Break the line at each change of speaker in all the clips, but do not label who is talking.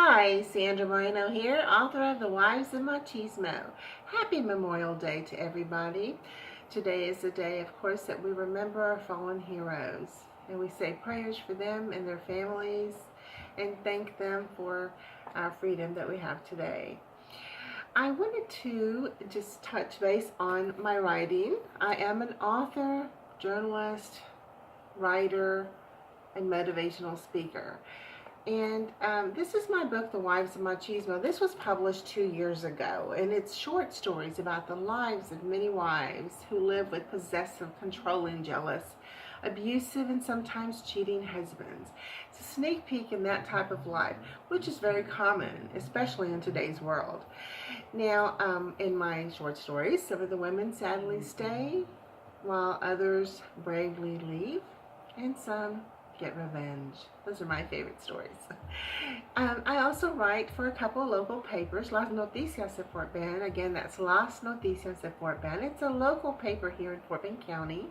Hi, Sandra Moreno here, author of the Wives of Machismo. Happy Memorial Day to everybody. Today is the day, of course, that we remember our fallen heroes. And we say prayers for them and their families and thank them for our freedom that we have today. I wanted to just touch base on my writing. I am an author, journalist, writer, and motivational speaker. And this is my book, The Wives of Machismo. This was published 2 years ago, and it's short stories about the lives of many wives who live with possessive, controlling, jealous, abusive, and sometimes cheating husbands. It's a sneak peek in that type of life, which is very common, especially in today's world. Now, in my short stories, some of the women sadly stay, while others bravely leave, and some get revenge. Those are my favorite stories. I also write for a couple of local papers, Las Noticias de Fort Bend. Again, that's Las Noticias de Fort Bend. It's a local paper here in Fort Bend County,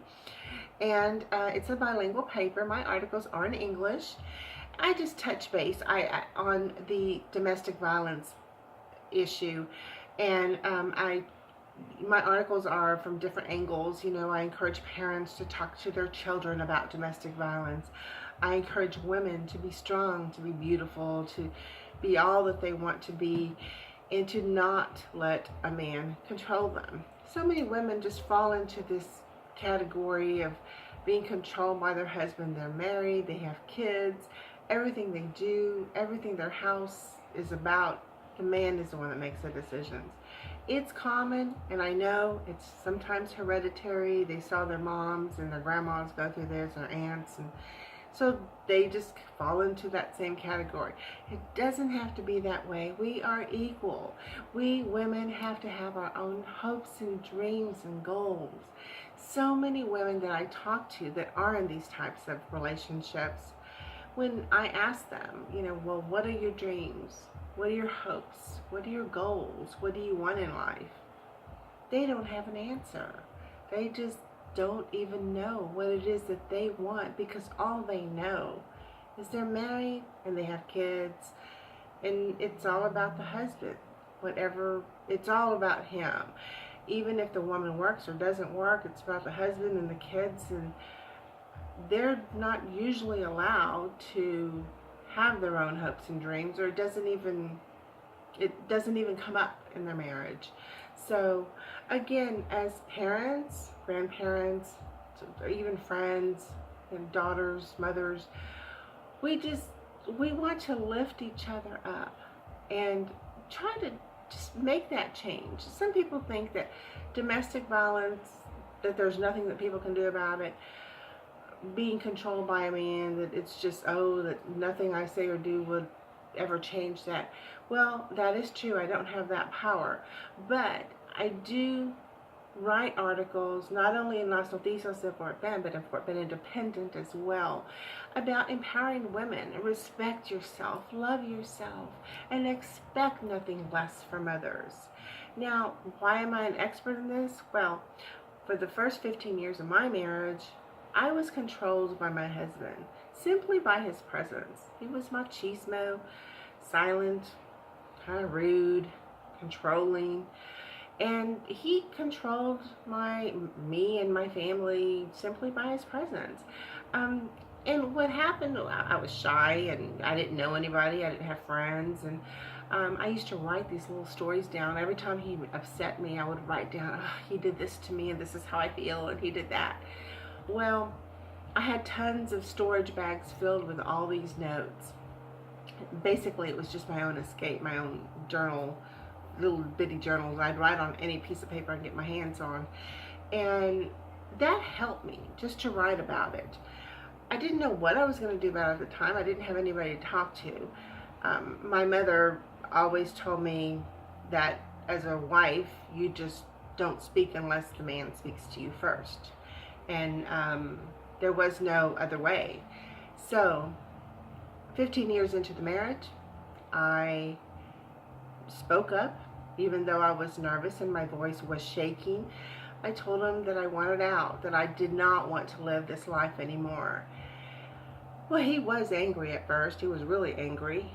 and it's a bilingual paper. My articles are in English. I just touch base on the domestic violence issue, and my articles are from different angles. You know, I encourage parents to talk to their children about domestic violence. I encourage women to be strong, to be beautiful, to be all that they want to be, and to not let a man control them. So many women just fall into this category of being controlled by their husband. They're married, they have kids, everything they do, everything their house is about, the man is the one that makes the decisions. It's common, and I know it's sometimes hereditary. They saw their moms and their grandmas go through this, and their aunts, and so they just fall into that same category. It doesn't have to be that way. We are equal. We women have to have our own hopes and dreams and goals. So many women that I talk to that are in these types of relationships, when I ask them, well, what are your dreams? What are your hopes? What are your goals? What do you want in life? They don't have an answer. They just don't even know what it is that they want, because all they know is they're married and they have kids, and it's all about the husband. It's all about him. Even if the woman works or doesn't work, it's about the husband and the kids, and they're not usually allowed to have their own hopes and dreams, or it doesn't even come up in their marriage. So again, as parents, grandparents, or even friends and daughters, mothers, we want to lift each other up and try to just make that change. Some people think that domestic violence, that there's nothing that people can do about it. Being controlled by a man, that it's just, that nothing I say or do would ever change that. Well, that is true. I don't have that power. But I do write articles, not only in Las Noticias de Fort Bend, but in Fort Bend Independent as well, about empowering women. Respect yourself, love yourself, and expect nothing less from others. Now, why am I an expert in this? Well, for the first 15 years of my marriage, I was controlled by my husband, simply by his presence. He was machismo, silent, kind of rude, controlling, and he controlled me and my family simply by his presence. And what happened, I was shy, and I didn't know anybody, I didn't have friends, and I used to write these little stories down. Every time he would upset me, I would write down, he did this to me, and this is how I feel, and he did that. Well, I had tons of storage bags filled with all these notes. Basically, it was just my own escape, my own journal, little bitty journals I'd write on any piece of paper I could get my hands on. And that helped me just to write about it. I didn't know what I was going to do about it at the time. I didn't have anybody to talk to. My mother always told me that as a wife, you just don't speak unless the man speaks to you first. And there was no other way. So 15 years into the marriage, I spoke up, even though I was nervous and my voice was shaking. I told him that I wanted out, that I did not want to live this life anymore. Well, he was angry at first. He was really angry.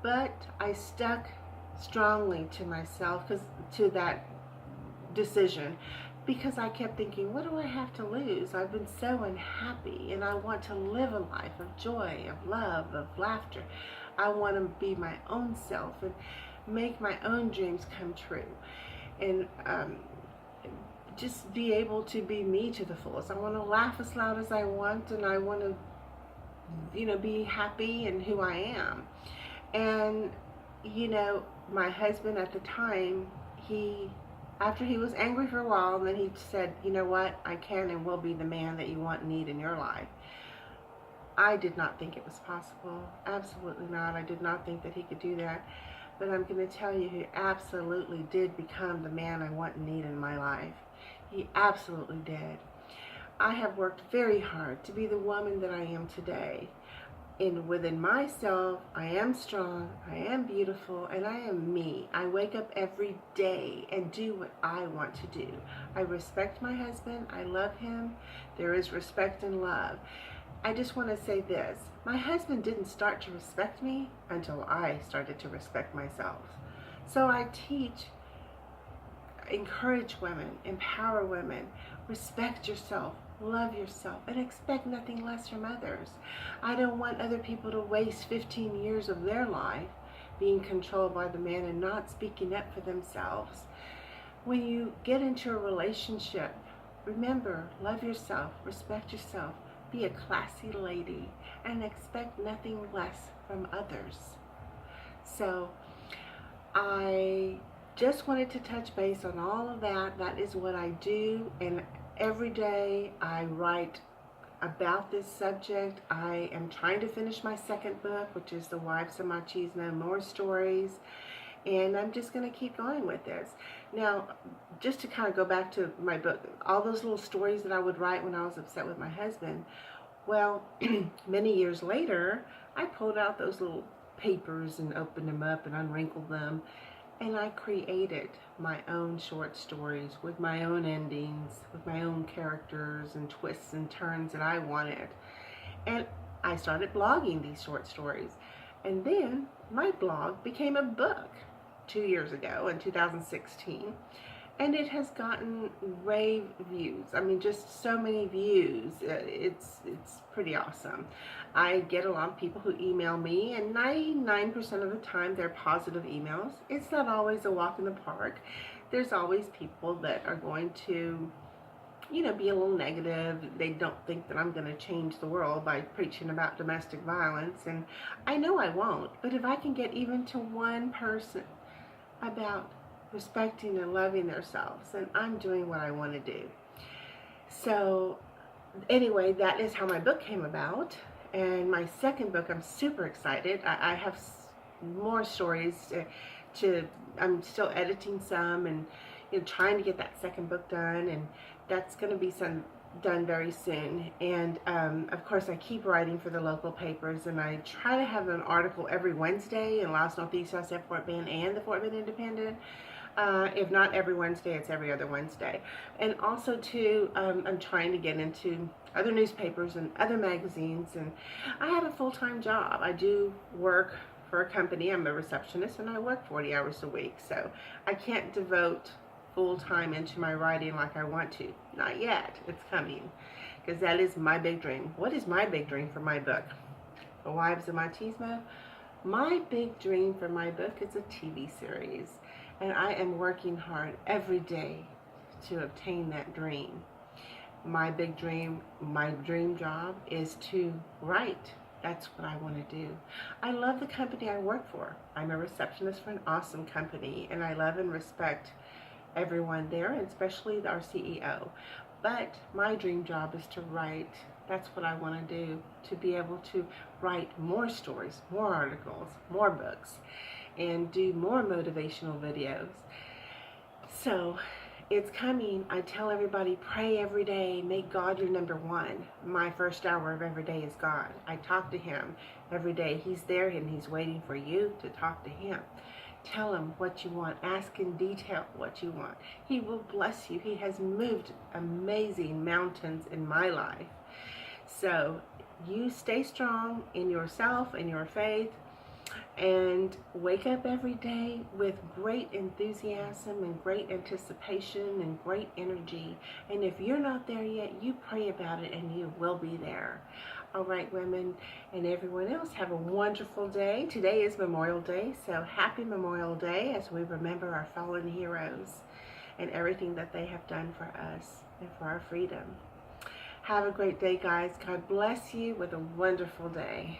But I stuck strongly to myself, to that decision, because I kept thinking, what do I have to lose? I've been so unhappy, and I want to live a life of joy, of love, of laughter. I want to be my own self and make my own dreams come true, and just be able to be me to the fullest. I want to laugh as loud as I want, and I want to, be happy in who I am. And, my husband at the time, after he was angry for a while, and then he said, you know what, I can and will be the man that you want and need in your life. I did not think it was possible. Absolutely not. I did not think that he could do that. But I'm going to tell you, he absolutely did become the man I want and need in my life. He absolutely did. I have worked very hard to be the woman that I am today. And within myself, I am strong, I am beautiful, and I am me. I wake up every day and do what I want to do. I respect my husband. I love him. There is respect and love. I just want to say this. My husband didn't start to respect me until I started to respect myself. So I teach, encourage women, empower women, respect yourself, love yourself, and expect nothing less from others. I don't want other people to waste 15 years of their life being controlled by the man and not speaking up for themselves. When you get into a relationship, remember, love yourself, respect yourself, be a classy lady, and expect nothing less from others. So I just wanted to touch base on all of that. That is what I do, and every day I write about this subject. I am trying to finish my second book, which is the Wives of Machismo, more stories, and I'm just going to keep going with this. Now, just to kind of go back to my book, all those little stories that I would write when I was upset with my husband, well, many years later, I pulled out those little papers and opened them up and unwrinkled them, and I created my own short stories with my own endings, with my own characters and twists and turns that I wanted. And I started blogging these short stories. And then my blog became a book 2 years ago in 2016. And it has gotten rave views. I mean, just so many views. It's pretty awesome. I get a lot of people who email me, and 99% of the time they're positive emails. It's not always a walk in the park. There's always people that are going to, be a little negative. They don't think that I'm going to change the world by preaching about domestic violence, and I know I won't. But if I can get even to one person about respecting and loving themselves, and I'm doing what I want to do. So anyway, that is how my book came about. And my second book, I'm super excited. I have more stories I'm still editing some, and trying to get that second book done, and that's going to be done very soon. And of course, I keep writing for the local papers, and I try to have an article every Wednesday in Laos Northeast, South Fort Bend, and the Fort Bend Independent. If not every Wednesday, it's every other Wednesday. And also too, I'm trying to get into other newspapers and other magazines, and I have a full-time job. I do work for a company. I'm a receptionist, and I work 40 hours a week, so I can't devote full-time into my writing like I want to. Not yet. It's coming, because that is my big dream. What is my big dream for my book? The Wives of Machismo? My big dream for my book is a TV series, and I am working hard every day to obtain that dream. My big dream, my dream job is to write. That's what I want to do. I love the company I work for. I'm a receptionist for an awesome company, and I love and respect everyone there, and especially our CEO. But my dream job is to write. That's what I want to do, to be able to write more stories, more articles, more books, and do more motivational videos. So it's coming. I tell everybody, pray every day, make God your number one. My first hour of every day is God. I talk to him every day. He's there, and he's waiting for you to talk to him. Tell him what you want. Ask in detail what you want. He will bless you. He has moved amazing mountains in my life. So you stay strong in yourself and your faith, and wake up every day with great enthusiasm and great anticipation and great energy. And if you're not there yet, you pray about it and you will be there. All right, women and everyone else, have a wonderful day. Today is Memorial Day, so happy Memorial Day as we remember our fallen heroes and everything that they have done for us and for our freedom. Have a great day, guys. God bless you with a wonderful day.